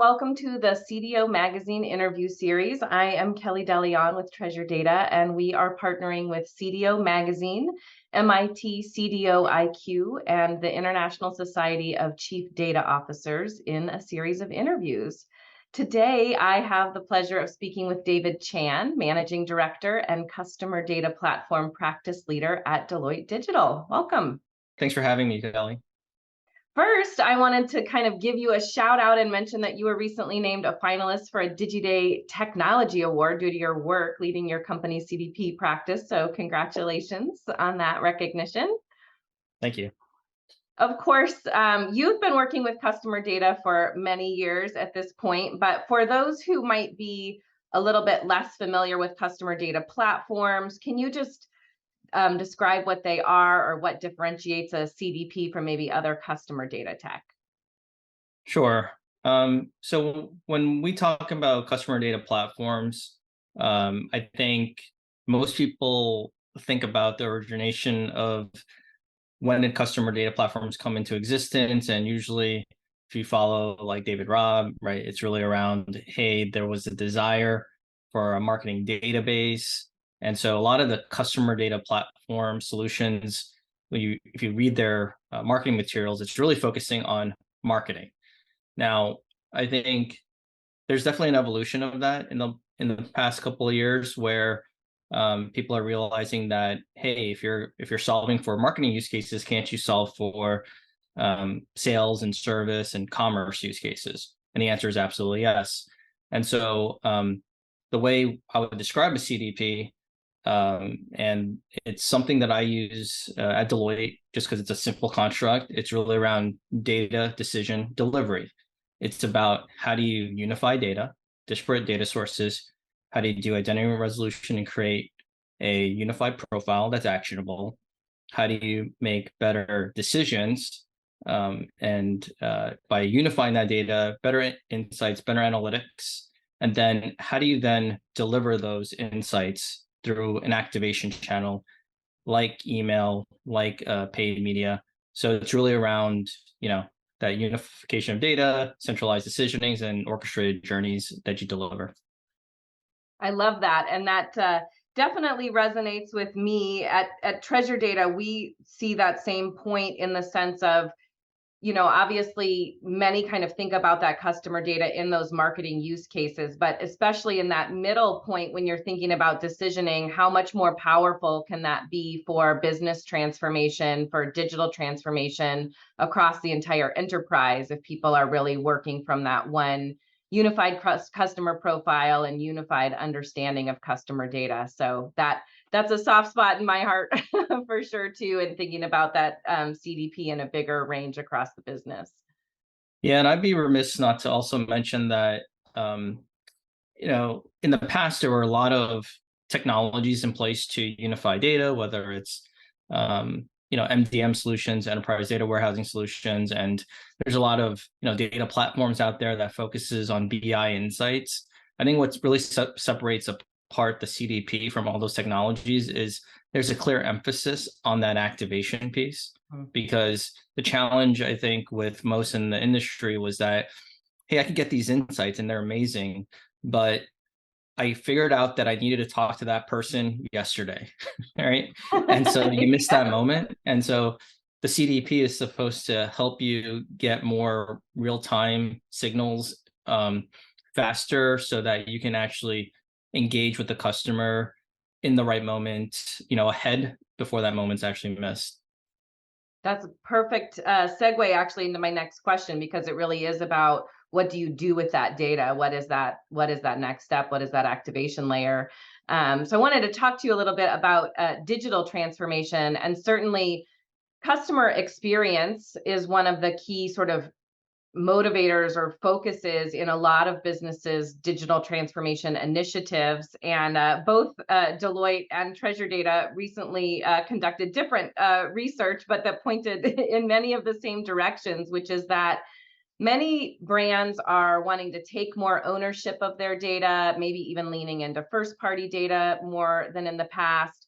welcome to the CDO Magazine interview series. I am Kellie De Leon with Treasure Data, and we are partnering with CDO Magazine, MIT CDO IQ, and the International Society of Chief Data Officers in a series of interviews. Today, I have the pleasure of speaking with David Chan, Managing Director and Customer Data Platform Practice Leader at Deloitte Digital. Welcome. Thanks for having me, Kellie. First, I wanted to kind of give you a shout out and mention that you were recently named a finalist for a DigiDay Technology Award due to your work leading your company's CDP practice. So congratulations on that recognition. Thank you. Of course, you've been working with customer data for many years at this point, but for those who might be a little bit less familiar with customer data platforms, can you just describe what they are or what differentiates a CDP from maybe other customer data tech? Sure. So when we talk about customer data platforms, I think most people think about the origination of when did customer data platforms come into existence. And usually if you follow like David Robb, right, it's really around, hey, there was a desire for a marketing database. And so a lot of the customer data platform solutions, if you read their marketing materials, it's really focusing on marketing. Now, I think there's definitely an evolution of that in the past couple of years where people are realizing that, hey, if you're solving for marketing use cases, can't you solve for sales and service and commerce use cases? And the answer is absolutely yes. And so the way I would describe a CDP, and it's something that I use at Deloitte just because it's a simple construct. It's really around data decision delivery. It's about how do you unify data, disparate data sources, how do you do identity resolution and create a unified profile that's actionable, how do you make better decisions, and by unifying that data, better insights, better analytics, and then how do you then deliver those insights through an activation channel like email, like paid media. So it's really around, that unification of data, centralized decisionings, and orchestrated journeys that you deliver. I love that. And that definitely resonates with me. At Treasure Data, we see that same point in the sense of, obviously many kind of think about that customer data in those marketing use cases, but especially in that middle point when you're thinking about decisioning, how much more powerful can that be for business transformation, for digital transformation across the entire enterprise if people are really working from that one unified customer profile and unified understanding of customer data. So that's a soft spot in my heart for sure too, and thinking about that CDP in a bigger range across the business. Yeah, and I'd be remiss not to also mention that in the past there were a lot of technologies in place to unify data, whether it's MDM solutions, enterprise data warehousing solutions, and there's a lot of data platforms out there that focuses on BI insights. I think what really separates apart the CDP from all those technologies is there's a clear emphasis on that activation piece, because the challenge I think with most in the industry was that, hey, I could get these insights and they're amazing, but I figured out that I needed to talk to that person yesterday, right? And so you miss that moment. And so the CDP is supposed to help you get more real-time signals faster so that you can actually engage with the customer in the right moment, ahead before that moment's actually missed. That's a perfect segue actually into my next question, because it really is about what do you do with that data? What is that next step? What is that activation layer? So I wanted to talk to you a little bit about digital transformation, and certainly customer experience is one of the key sort of motivators or focuses in a lot of businesses' digital transformation initiatives. And both Deloitte and Treasure Data recently conducted different research, but that pointed in many of the same directions, which is that many brands are wanting to take more ownership of their data, maybe even leaning into first-party data more than in the past.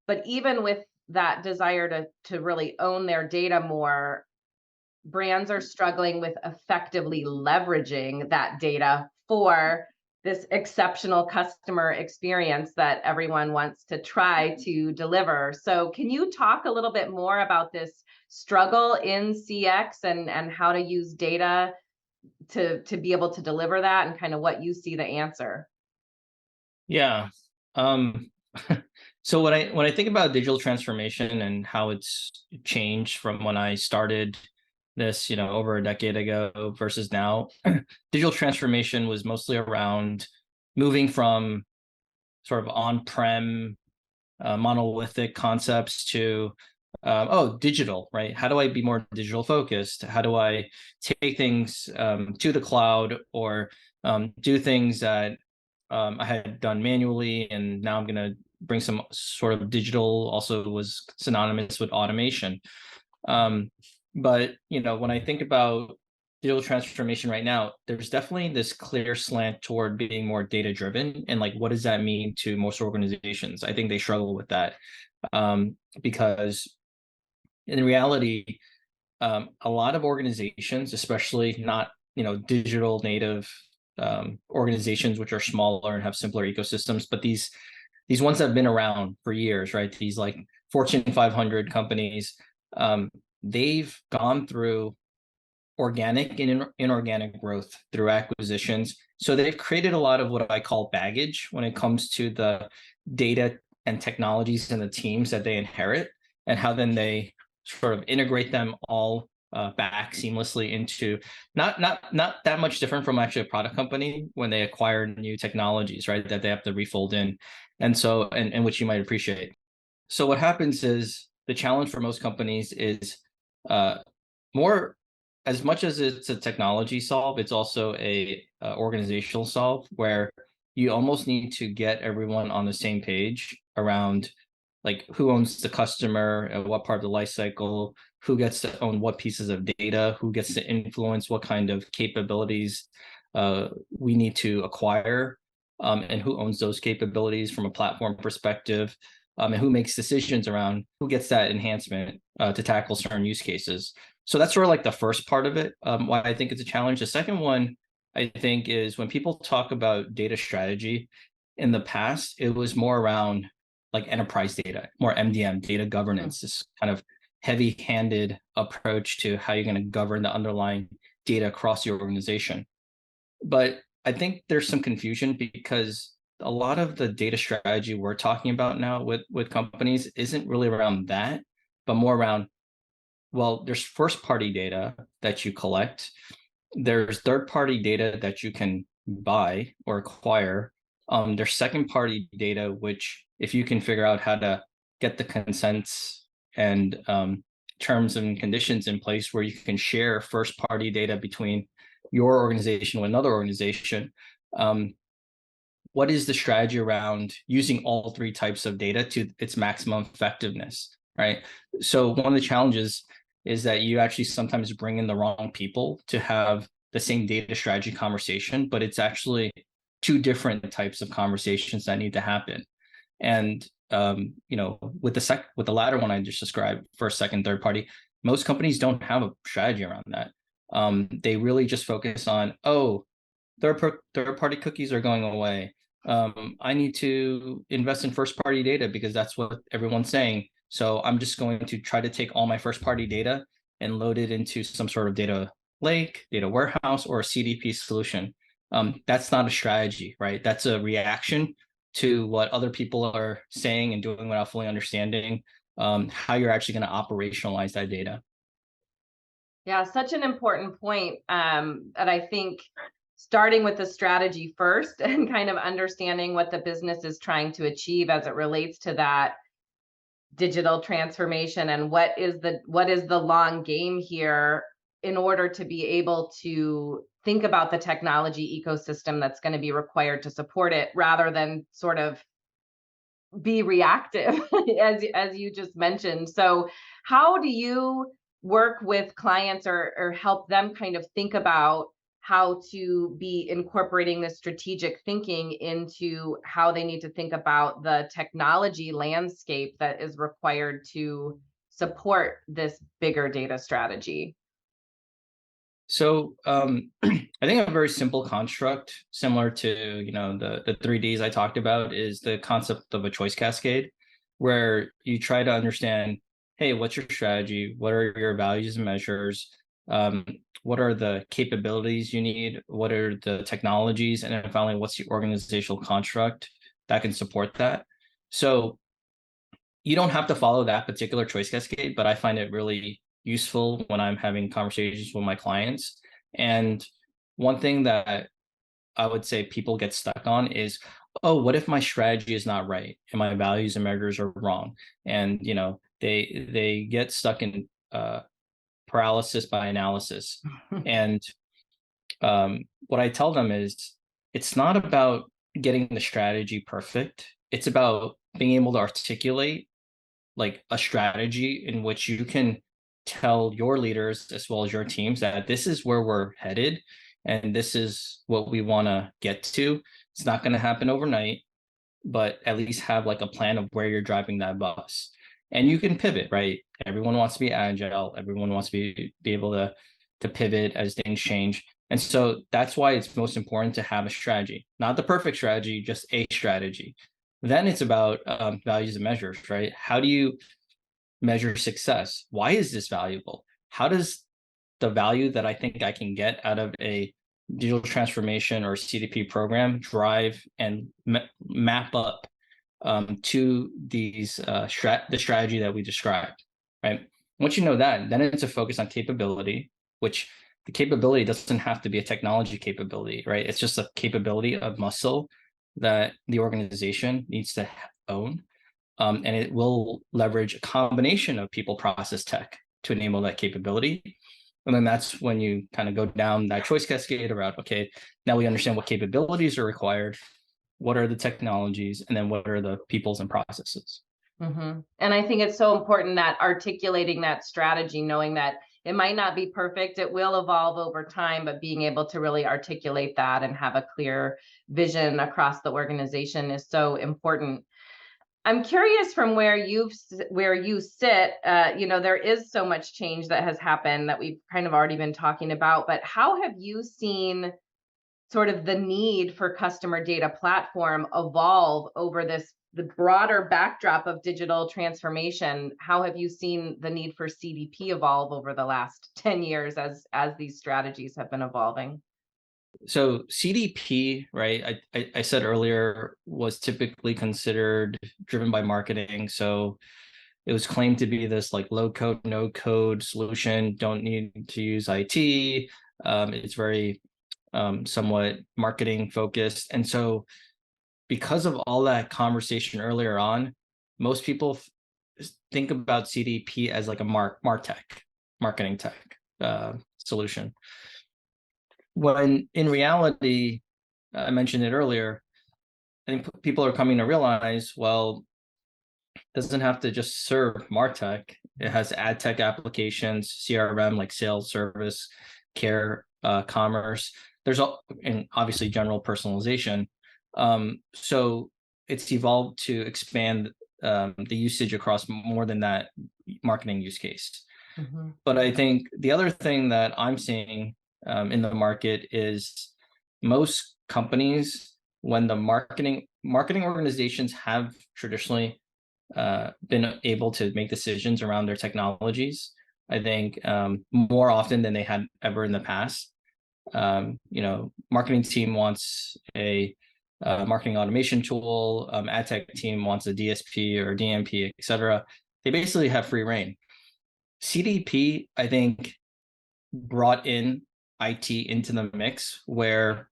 But even with that desire to really own their data more, brands are struggling with effectively leveraging that data for this exceptional customer experience that everyone wants to try to deliver. So, can you talk a little bit more about this struggle in CX and how to use data to be able to deliver that, and kind of what you see the answer? Yeah. Um, so when I think about digital transformation and how it's changed from when I started this, over a decade ago versus now, digital transformation was mostly around moving from sort of on-prem monolithic concepts to digital, right? How do I be more digital focused? How do I take things to the cloud, or do things that I had done manually, and now I'm going to bring some sort of digital. Also was synonymous with automation. Um, but when I think about digital transformation right now, there's definitely this clear slant toward being more data driven. And like, what does that mean to most organizations? I think they struggle with that, because in reality, a lot of organizations, especially not digital native organizations, which are smaller and have simpler ecosystems, but these ones that have been around for years, right? These like Fortune 500 companies, they've gone through organic and inorganic growth through acquisitions. So they've created a lot of what I call baggage when it comes to the data and technologies and the teams that they inherit, and how then they sort of integrate them all back seamlessly into not that much different from actually a product company when they acquire new technologies, right? That they have to refold in, and so and which you might appreciate. So what happens is the challenge for most companies is uh, more, as much as it's a technology solve, it's also a organizational solve, where you almost need to get everyone on the same page around like who owns the customer at what part of the life cycle, who gets to own what pieces of data, who gets to influence what kind of capabilities we need to acquire, and who owns those capabilities from a platform perspective, and who makes decisions around who gets that enhancement to tackle certain use cases. So that's sort of like the first part of it, why I think it's a challenge. The second one, I think, is when people talk about data strategy, in the past, it was more around like enterprise data, more MDM, data governance, this kind of heavy-handed approach to how you're going to govern the underlying data across your organization. But I think there's some confusion, because a lot of the data strategy we're talking about now with companies isn't really around that, but more around, well, there's first party data that you collect, there's third party data that you can buy or acquire, there's second party data, which if you can figure out how to get the consents and terms and conditions in place where you can share first party data between your organization with another organization, what is the strategy around using all three types of data to its maximum effectiveness, right? So one of the challenges is that you actually sometimes bring in the wrong people to have the same data strategy conversation, but it's actually two different types of conversations that need to happen. And with the latter one I just described, first, second, third party, most companies don't have a strategy around that. They really just focus on, oh, third party cookies are going away. I need to invest in first party data because that's what everyone's saying. So I'm just going to try to take all my first party data and load it into some sort of data lake, data warehouse, or a CDP solution. That's not a strategy, right? That's a reaction to what other people are saying and doing without fully understanding how you're actually going to operationalize that data. Yeah, such an important point. And I think starting with the strategy first and kind of understanding what the business is trying to achieve as it relates to that digital transformation, and what is the long game here in order to be able to think about the technology ecosystem that's going to be required to support it, rather than sort of be reactive as you just mentioned. So how do you work with clients, or help them kind of think about how to be incorporating this strategic thinking into how they need to think about the technology landscape that is required to support this bigger data strategy? So I think a very simple construct, similar to the 3Ds I talked about, is the concept of a choice cascade, where you try to understand, hey, what's your strategy? What are your values and measures? Um, what are the capabilities you need? What are the technologies? And then finally, what's the organizational construct that can support that? So you don't have to follow that particular choice cascade, but I find it really useful when I'm having conversations with my clients. And one thing that I would say people get stuck on is, oh, what if my strategy is not right and my values and measures are wrong? And they get stuck in paralysis by analysis. And what I tell them is, it's not about getting the strategy perfect. It's about being able to articulate like a strategy in which you can tell your leaders as well as your teams that this is where we're headed and this is what we want to get to. It's not going to happen overnight, but at least have like a plan of where you're driving that bus. And you can pivot, right? Everyone wants to be agile. Everyone wants to be able to pivot as things change. And so that's why it's most important to have a strategy, not the perfect strategy, just a strategy. Then it's about values and measures, right? How do you measure success? Why is this valuable? How does the value that I think I can get out of a digital transformation or CDP program drive and map up to these the strategy that we described, right? Once you know that, then it's a focus on capability, which the capability doesn't have to be a technology capability, right? It's just a capability of muscle that the organization needs to own. And it will leverage a combination of people, process, tech to enable that capability. And then that's when you kind of go down that choice cascade around, okay, now we understand what capabilities are required, what are the technologies, and then what are the peoples and processes. Mm-hmm. And I think it's so important that articulating that strategy, knowing that it might not be perfect, it will evolve over time, but being able to really articulate that and have a clear vision across the organization is so important. I'm curious from where you sit, there is so much change that has happened that we've kind of already been talking about, but how have you seen sort of the need for customer data platform evolve over the broader backdrop of digital transformation? How have you seen the need for CDP evolve over the last 10 years as these strategies have been evolving? So CDP, right? I said earlier, was typically considered driven by marketing. So it was claimed to be this like low code, no code solution. Don't need to use IT. It's very somewhat marketing focused. And so because of all that conversation earlier on, most people think about CDP as like a martech, marketing tech solution. When in reality, I mentioned it earlier, I think people are coming to realize, well, it doesn't have to just serve martech. It has ad tech applications, CRM like sales, service, care, commerce. There's and obviously general personalization. So it's evolved to expand the usage across more than that marketing use case. Mm-hmm. But I think the other thing that I'm seeing in the market is most companies, when the marketing organizations have traditionally been able to make decisions around their technologies, I think more often than they had ever in the past. Marketing team wants a marketing automation tool, ad tech team wants a DSP or DMP, et cetera. They basically have free reign. CDP, I think, brought in IT into the mix where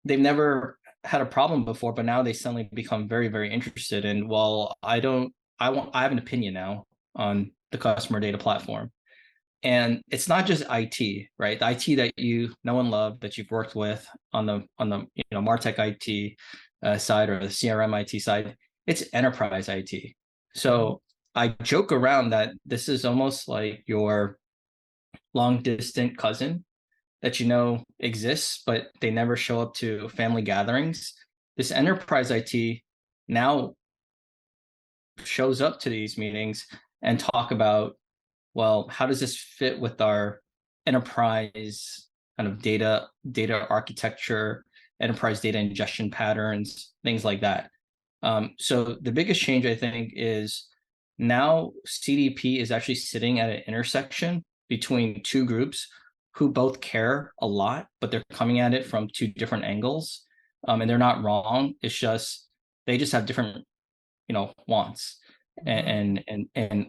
they've never had a problem before, but now they suddenly become very, very interested in, well, I have an opinion now on the customer data platform. And it's not just IT, right? The IT that you know and love, that you've worked with on the MarTech IT side or the CRM IT side, it's enterprise IT. So I joke around that this is almost like your long distant cousin that exists, but they never show up to family gatherings. This enterprise IT now shows up to these meetings and talk about, well, how does this fit with our enterprise kind of data architecture, enterprise data ingestion patterns, things like that. So the biggest change, I think, is now CDP is actually sitting at an intersection between two groups who both care a lot, but they're coming at it from two different angles. And they're not wrong. It's just they just have different, wants and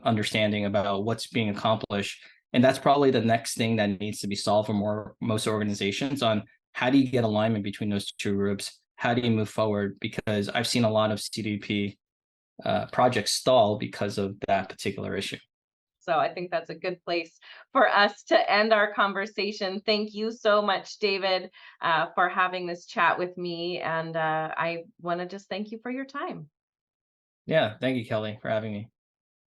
understanding about what's being accomplished. And that's probably the next thing that needs to be solved for most organizations on how do you get alignment between those two groups? How do you move forward? Because I've seen a lot of CDP projects stall because of that particular issue. So I think that's a good place for us to end our conversation. Thank you so much, David, for having this chat with me. And I want to just thank you for your time. Yeah, thank you, Kelly, for having me.